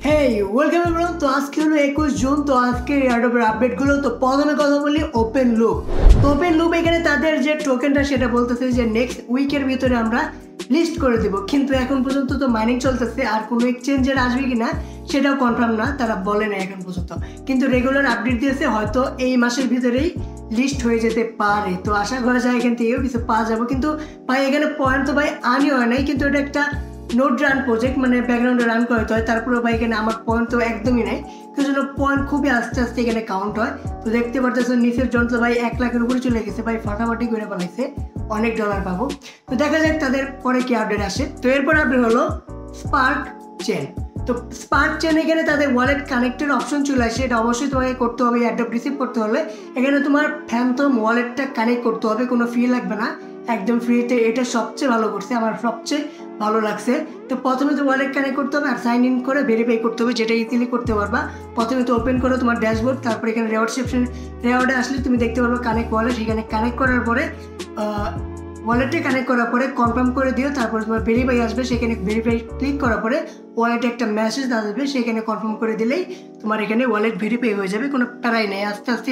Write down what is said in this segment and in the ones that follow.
হেই welcome everyone. তো আজকে হলো 21 জুন। তো আজকে এয়ারড্রপের আপডেটগুলো। তো প্রথমে কথা বলি ওপেন লুপ। তো ওপেন লুপ এখানে তাদের যে টোকেনটা সেটা বলতেছে যে নেক্সট উইকের ভিতরে আমরা লিস্ট করে দেব, কিন্তু এখন পর্যন্ত তো মাইনিং চলতেছে, আর কোনো এক্সচেঞ্জের আসবে কিনা সেটাও কনফার্ম না, তারা বলে না এখন পর্যন্ত। কিন্তু রেগুলার আপডেট দিয়েছে, হয়তো এই মাসের ভিতরেই লিস্ট হয়ে যেতে পারে। তো আশা করা যায় এখান থেকেও কিছু পাওয়া যাবে। কিন্তু ভাই এখানে পয়েন্ট তো ভাই আনি হয় নাই, কিন্তু এটা একটা নোট রান প্রজেক্ট, মানে ব্যাকগ্রাউন্ডে রান করতে হয়। তারপরে ভাই এখানে আমার পয়েন্ট তো একদমই নেই, সেজন্য পয়েন্ট খুবই আস্তে আস্তে এখানে কাউন্ট হয়। তো দেখতে পারতেছো নিচের যন্ত্র ভাই 1 লাখের উপরে চলে গেছে, ভাই ফাটাফাটি করে বানাইছে, অনেক ডলার পাবো। তো দেখা যাক তাদের পরে কি আপডেট আসে। তো এরপর আপডেট হলো স্পার্ক চেন। তো স্পার্ক চেন এখানে তাদের ওয়ালেট কানেক্টের অপশন চলে আসে। এটা অবশ্যই তোমাকে করতে হবে, অ্যাড্রপ রিসিভ করতে হলে এখানে তোমার ফ্যান্টম ওয়ালেটটা কানেক্ট করতে হবে, কোনো ফি লাগবে না, একদম ফ্রিতে। এটা সবচেয়ে ভালো করছে, আমার সবচেয়ে ভালো লাগছে। তো প্রথমে তো ওয়ালেট কানেক্ট করতে হবে আর সাইন ইন করে ভেরিফাই করতে হবে, যেটা ইজিলি করতে পারবা। প্রথমে তো ওপেন করো তোমার ড্যাশবোর্ড, তারপরে এখানে রেওয়ার্ড সেকশন, রেওয়ার্ডে আসলে তুমি দেখতে পারবে কানেক্ট ওয়ালেট। এখানে কানেক্ট করার পরে ওয়ালেটে কানেক্ট করার পরে কনফার্ম করে দিও, তারপরে তোমার ভেরিফাই আসবে, সেখানে ভেরিফাই ক্লিক করার পরে ওয়ালেটে একটা মেসেজ আসবে, সেখানে কনফার্ম করে দিলেই তোমার এখানে ওয়ালেট ভেরিফাই হয়ে যাবে। কোনো প্যারাই নেই, আস্তে আস্তে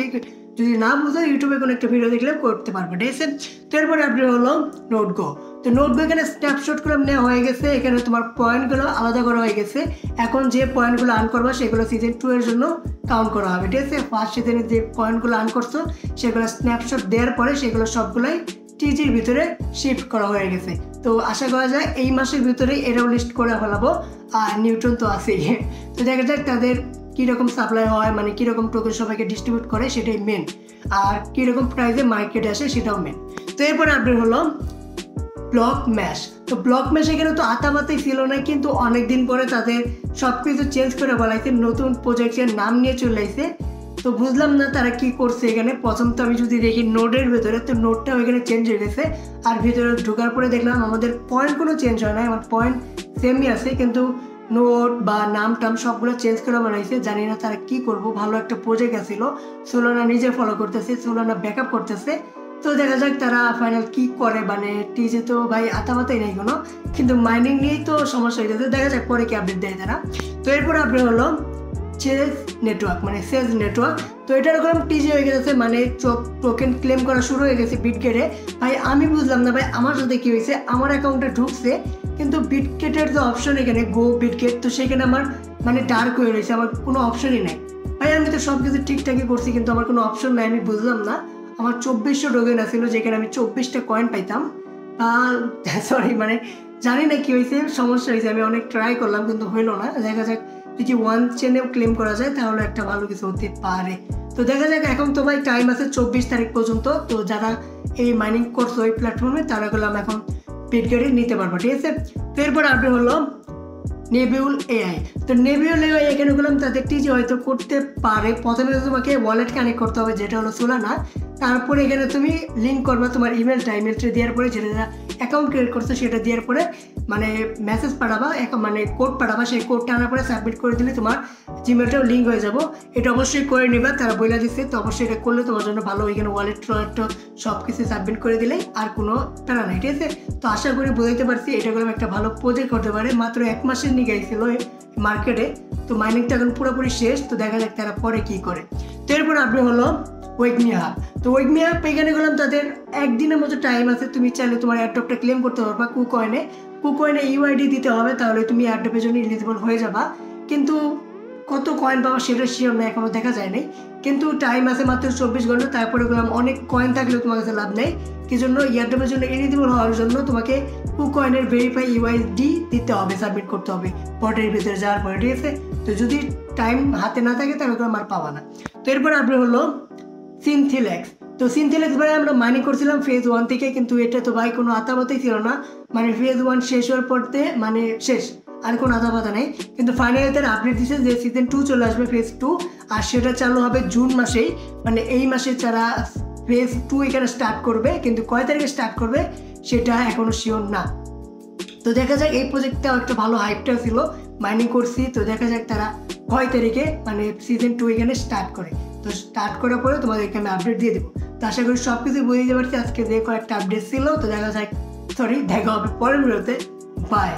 যদি না বুঝো ইউটিউবে কোনো একটা ভিডিও দেখলে করতে পারবে, ঠিক আছে। তো এরপরে আপডেট হলো নোটগো। তো নোটগো এখানে স্ন্যাপশট করে নেওয়া হয়ে গেছে, এখানে তোমার পয়েন্টগুলো আলাদা করা হয়ে গেছে। এখন যে পয়েন্টগুলো আর্ন করবা সেগুলো সিজন 2 এর জন্য কাউন্ট করা হবে, ঠিক আছে। ফার্স্ট সিজনে যে পয়েন্টগুলো আর্ন করছো সেগুলো স্ন্যাপশট দেওয়ার পরে সেগুলো সবগুলাই টিজির ভিতরে শিফট করা হয়ে গেছে। তো আশা করা যায় এই মাসের ভিতরেই এটাও লিস্ট করে ফেলাবো। আর নিউটন তো আছেই। তো দেখা যাক তাদের কীরকম সাপ্লাই হয়, মানে কীরকম টোকেন সবাইকে ডিস্ট্রিবিউট করে সেটাই মেন, আর কীরকম প্রাইসে মার্কেটে আসে সেটাও মেন। তো এরপর আপডেট হলো ব্লক ম্যাশ। তো ব্লক ম্যাশ এখানে তো আতামাতাই ছিল না, কিন্তু অনেকদিন পরে তাদের সব কিছু চেঞ্জ করে বলাইছে, নতুন প্রজেক্টের নাম নিয়ে চলে আসছে। তো বুঝলাম না তারা কি করছে এখানে। প্রথম তো আমি যদি দেখি নোডের ভেতরে, তো নোডটাও এখানে চেঞ্জ হয়ে গেছে, আর ভিতরে ঢোকার পরে দেখলাম আমাদের পয়েন্ট কোনো চেঞ্জ হয় না, আমার পয়েন্ট সেমই আছে, কিন্তু নোট বা নাম টাম সবগুলো চেঞ্জ করে বানাইছে। জানি না তারা কি করবো, ভালো একটা প্রজেক্ট আছিল, সোলানা নিজে ফলো করতেছে, সোলানা ব্যাকআপ করতেছে। তো দেখা যাক তারা ফাইনাল কি করে। মানে টিজে তো ভাই আতামাতাই নেই কোনো, কিন্তু মাইনিং নিয়েই তো সমস্যা হয়ে যাচ্ছে। দেখা যাক পরে কি আপডেট দেয় তারা। তো এরপর আপডেট হলো চেজ নেটওয়ার্ক, মানে সেজ নেটওয়ার্ক। তো এটা এরকম টিজি হয়ে গেছে, মানে টোকেন ক্লেম করা শুরু হয়ে গেছে বিটগেটে। ভাই আমি বুঝলাম না ভাই আমার সাথে কি হয়েছে, আমার অ্যাকাউন্টে ঢুকছে কিন্তু বিটগেটের যে অপশন এখানে গো বিটগেট, তো সেখানে আমার মানে ডার্ক হয়ে রয়েছে, আমার কোনো অপশনই নেই। ভাই আমি তো সব কিছু ঠিকঠাকই করছি, কিন্তু আমার কোনো অপশন নাই, আমি বুঝলাম না। আমার 2400 টোকেন আছিল, যেখানে আমি 24টা কয়েন পাইতাম। সরি, মানে জানি না কি হয়েছে, সমস্যা হয়েছে। আমি অনেক ট্রাই করলাম কিন্তু হইলো না। দেখা যাক যদি ওয়ান চেনেও ক্লেম করা যায় তাহলে একটা ভালো কিছু হতে পারে। তো দেখা যাক। এখন তো ভাই টাইম আছে 24 তারিখ পর্যন্ত। তো যারা এই মাইনিং করছো ওই প্ল্যাটফর্মে তারা গেলাম এখন বিটগেটে নিতে পারবো, ঠিক আছে। তো এরপর আপডেট হলো নেবিউল এআই। তো নেবিউল এআই এখানে গেলাম তাদের টিজি হয়তো করতে পারে। প্রথমে তোমাকে ওয়ালেট কানেক্ট করতে হবে, যেটা হলো সোলানা। তারপরে এখানে তুমি লিঙ্ক করবা তোমার ইমেলটা দেওয়ার পরে, যেটা অ্যাকাউন্ট ক্রিয়েট করছো সেটা দেওয়ার পরে মানে মেসেজ পাঠাবা, মানে কোড পাঠাবা। সেই কোডটা আনার পরে সাবমিট করে দিলে তোমার জিমেলটাও লিঙ্ক হয়ে যাবো। এটা অবশ্যই করে নিবা, তারা বলে দিচ্ছে। তো অবশ্যই এটা করলে তোমার জন্য ভালো। এখানে ওয়ালেট সব কিছু সাবমিট করে দিলেই আর কোনো প্যারা নাই, ঠিক আছে। তো আশা করি বুঝাইতে পারছি, এটা করে একটা ভালো প্রজেক্ট হতে পারে। মাত্র 1 মাসের নিয়ে গেছিল মার্কেটে, তো মাইনিংটা এখন পুরোপুরি শেষ। তো দেখা যাক তারা পরে কি করে। তো এরপর আপডেট হলো ওয়েগমি হাব। তো ওয়েগমি হাব এখানে গেলাম তাদের একদিনের মতো টাইম আছে, তুমি চাইলে তোমার এয়ারড্রপটা ক্লেম করতে পারবা কুকয়েনে ইউআইডি দিতে হবে, তাহলে তুমি এয়ারড্রপের জন্য এলিজিবল হয়ে যাবা। কিন্তু কত কয়েন পাওয়া সেটা শিওর না, এখনো দেখা যায় নাই। কিন্তু টাইম আছে মাত্র 24 ঘন্টা। তারপরে গেলাম অনেক কয়েন থাকলেও তোমার কাছে লাভ নেই, কি জন্য এয়ারড্রপের জন্য এলিজিবল হওয়ার জন্য তোমাকে কুকয়েনের ভেরিফাই ইউআইডি দিতে হবে, সাবমিট করতে হবে বটের ভিতরে যাওয়ার পরে, ঠিক আছে। তো যদি টাইম হাতে না থাকে তাহলে তোমার আর পাবা না। তো এরপর আপনি হলো সিনথিলেক্স। তো সিনথিলেক্স ভাই আমরা মাইনিং করছিলাম ফেজ 1 থেকে, কিন্তু এটা তো ভাই কোনো আতাপাতাই ছিল না। মানে ফেজ 1 শেষ হওয়ার পরতে মানে শেষ, আর কোনো আতাপাতা নেই। কিন্তু ফাইনালি তার আপডেট দিচ্ছে যে সিজন 2 চলে আসবে, ফেজ 2, আর সেটা চালু হবে জুন মাসেই। মানে এই মাসে যারা ফেজ 2 এখানে স্টার্ট করবে, কিন্তু কয় তারিখে স্টার্ট করবে সেটা এখনো শিওর না। তো দেখা যাক। এই প্রজেক্টটাও একটা ভালো হাইপটা ছিল, মাইনিং করছি। তো দেখা যাক তারা কয় তারিখে মানে সিজন 2 এখানে স্টার্ট করে। তো স্টার্ট করার পরে তোমাদেরকে আমি আপডেট দিয়ে দেবো। তো আশা করি সব কিছু বুঝে যেতে পারছি আজকে যে কয়েকটা আপডেট ছিল। তো দেখা হবে পরের ভিডিওতে। বাই।